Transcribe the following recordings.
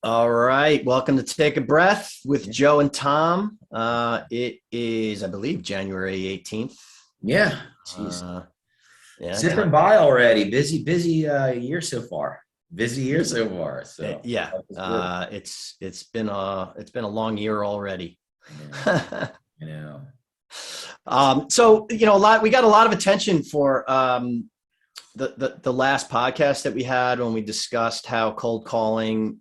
All right. Welcome to Take a Breath with Joe and Tom. It is, I believe, January 18th. Yeah, jeez. Uh, yeah. Zipping by already. Busy year so far. Busy year so far. So Yeah. it's good. It's been a long year already. I know. I know. So, we got a lot of attention for the last podcast that we had when we discussed how cold calling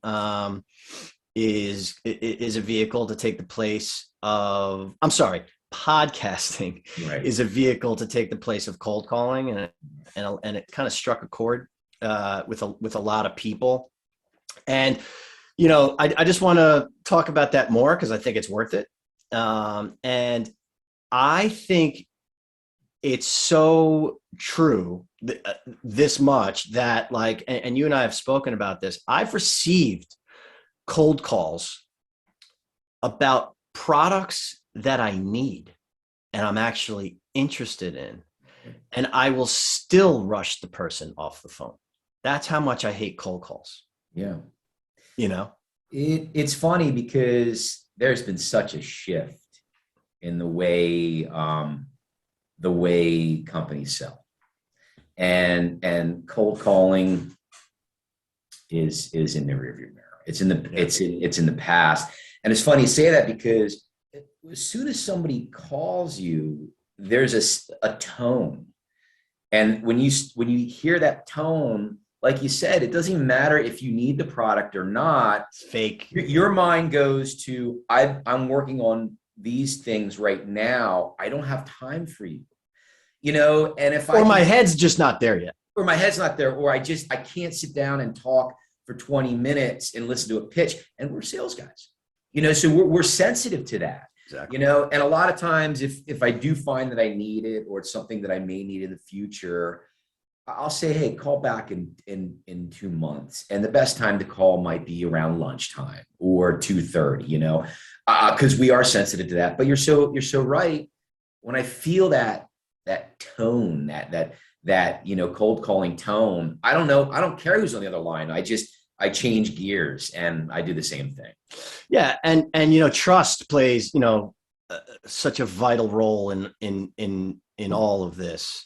is a vehicle to take the place of, I'm sorry, podcasting Right. is a vehicle to take the place of cold calling, and it kind of struck a chord with a lot of people. And I just want to talk about that more because I think it's worth it. And I think it's so true this much that, like, and you and I have spoken about this. I've received cold calls about products that I need and I'm actually interested in, and I will still rush the person off the phone. That's how much I hate cold calls. Yeah. You know, It's funny because there's been such a shift in the way companies sell. And cold calling is in the rearview mirror. It's in the past. And it's funny you say that because as soon as somebody calls you, there's a tone. And when you hear that tone, like you said, it doesn't even matter if you need the product or not. It's fake. Your mind goes to, I'm working on these things right now. I don't have time for you. And if Or my head's just not there yet. or my head's not there, or I can't sit down and talk for 20 minutes and listen to a pitch. And we're sales guys, so we're sensitive to that. Exactly. And a lot of times if I do find that I need it, or it's something that I may need in the future, I'll say, hey, call back in 2 months. And the best time to call might be around lunchtime or 2:30, because we are sensitive to that. But you're so right. When I feel that tone, that cold calling tone, I don't know. I don't care who's on the other line. I change gears and I do the same thing. Yeah. And trust plays, such a vital role in all of this.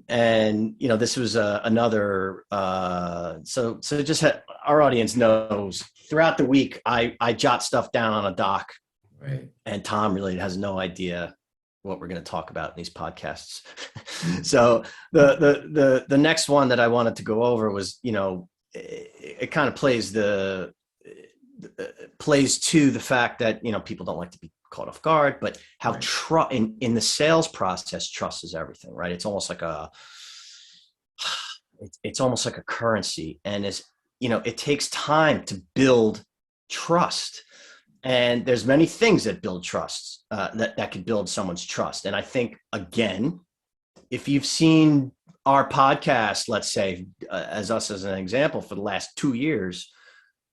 And this was another so just our audience knows throughout the week I jot stuff down on a doc, Right? And Tom really has no idea what we're going to talk about in these podcasts. So the next one that I wanted to go over was, it kind of plays to the fact that people don't like to be caught off guard, but how Right. in the sales process, trust is everything, right? It's almost like it's almost like a currency, and it takes time to build trust, and there's many things that build trust, that could build someone's trust. And I think, again, if you've seen our podcast, let's say, as an example, for the last 2 years,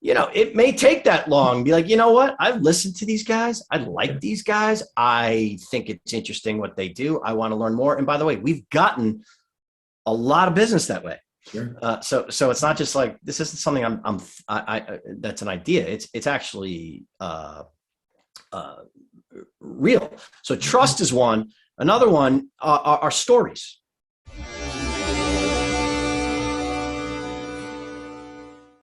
it may take that long. Be like, you know what? I've listened to these guys. I like these guys. I think it's interesting what they do. I want to learn more. And by the way, we've gotten a lot of business that way. Sure. So it's not just like, this isn't something I that's an idea. It's actually real. So trust is one. Another one are stories.